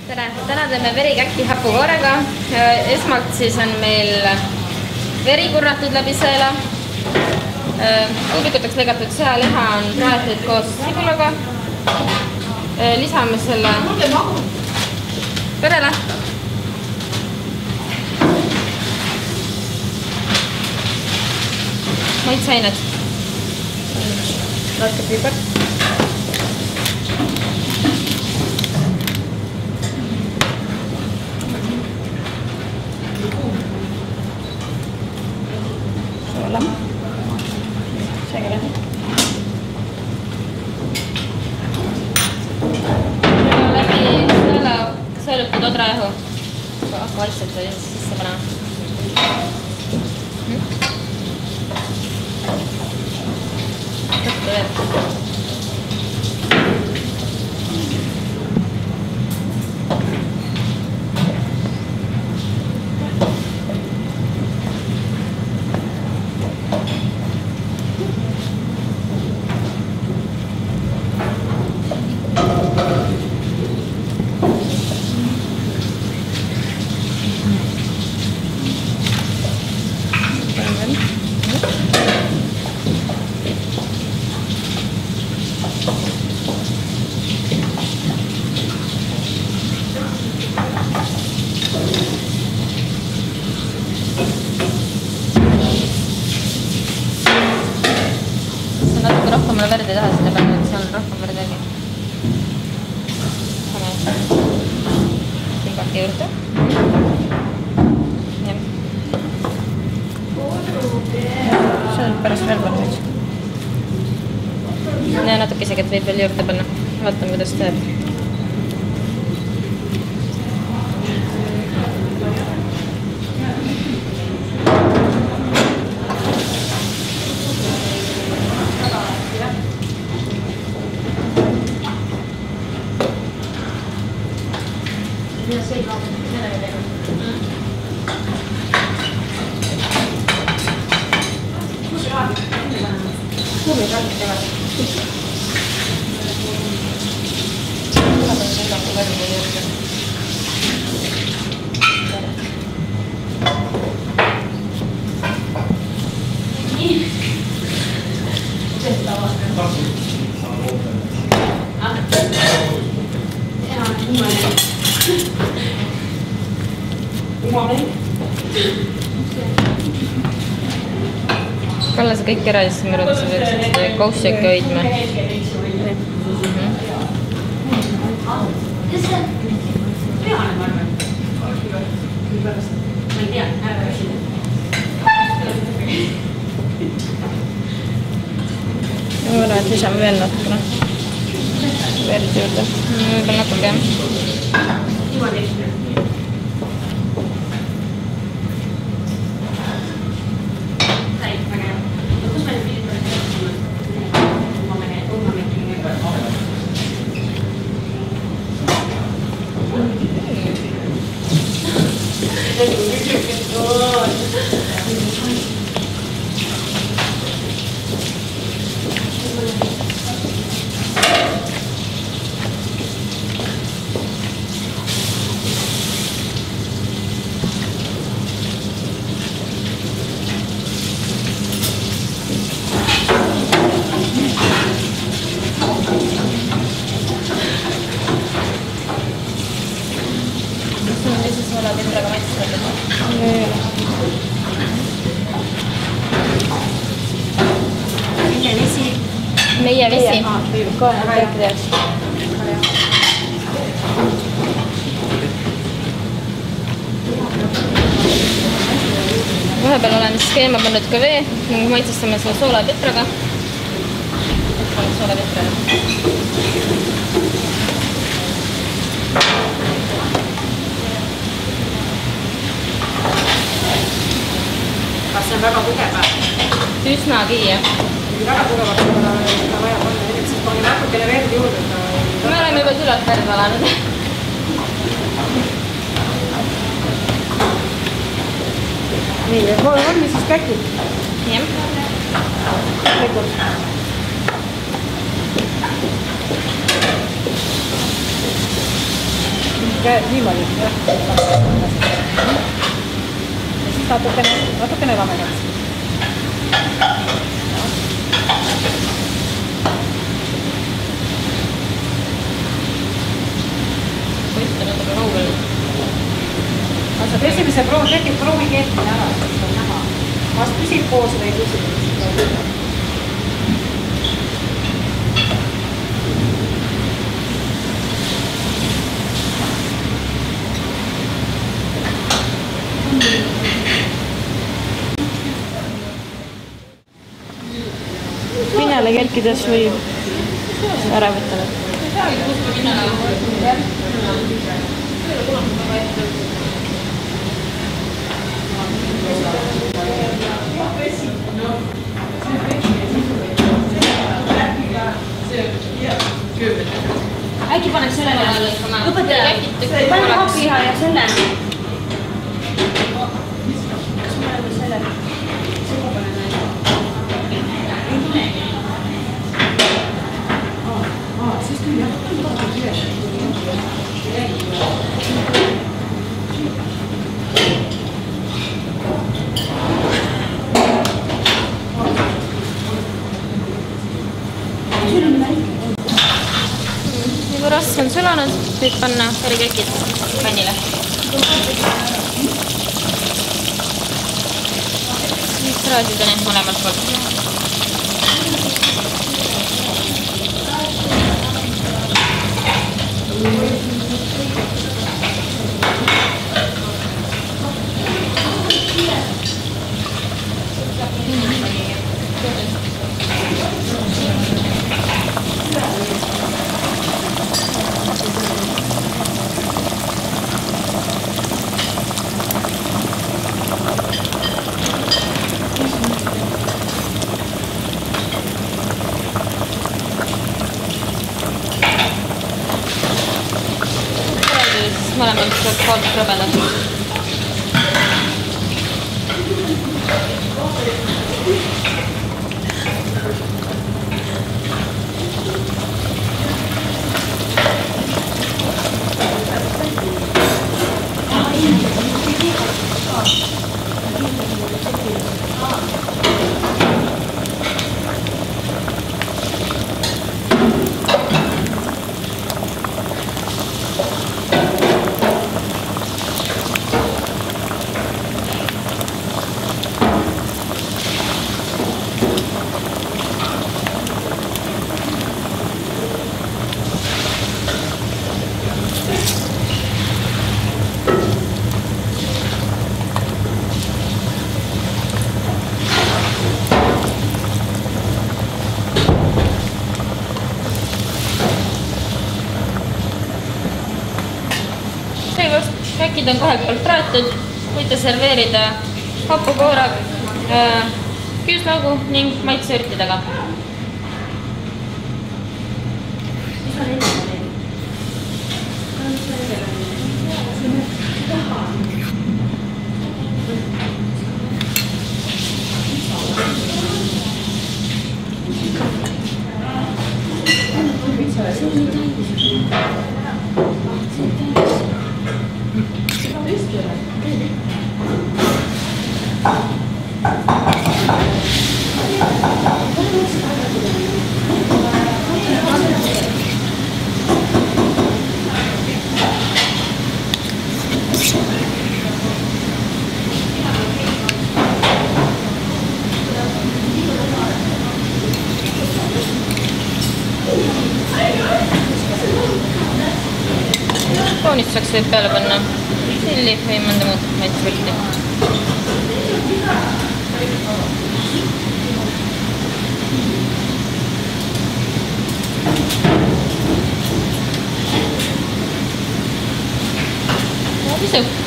Tere! Täna teeme verikäkki hapukoorega. Esmalt siis on meil veri kurnatud läbi sõela. Kuubikuteks lõigatud sealiha on praetud koos sibulaga. Lisame selle perele. Maitseained. Natuke piipar. Soola. Segele. Läbi sõela sõelutud odrajahu. Vaikselt sisse panema. Võtta veel. Rohkem mulle verd ei taha selle peale, et seal rohkem verd ägi. Tilbaki juurde. See on pärast veel panna. Ja natuke isegi, et võib veel juurde panna. Vaatame, kuidas teeb. Kalle, sa kõik ära ja siis ma arvan, et sa peaksid koussi äkki hoidma. Ma arvan, et lisame veel natukene verd juurde. Võib-olla natuke jah. Meie vesi. Kohe kõik teaks. Vahepeal olen siis keema pannud ka vee ning maitsestame selle soola ja pitraga. Soola pitraga. Kas see on väga tugev? Üsnagi, jah. Väga tugevalt seda vaja panna, et siis pange natukene verd juurde. Me oleme juba küllalt verd valanud. Nii, ja on siis käkid? Jah. niimoodi, jah. Ja siis natukene lamedaks. Võista natuke kaugel. Aga esimese tekib proovi keetmine ära, siis on näha. Kas püsib koos või ei püsib? Pinnale kerkides võib ära võtta. Äkki paneks sellele õpetaja, pane happiha ja selle. Kas me oleme selle? Seda paneme. Siis küll jah. Kui raske on sulanud, võid panna verikekid pannile. Siis raasida need mõlemalt poolt. Mõlemalt poolt krõbedad. Käkid on kahelt poolt praetud, võite serveerida hapukooraga, küüslaugu ning maitseürtidega. Kaunistuseks võib peale panna silli või mõnda muud maitsevürti. Ja pisub.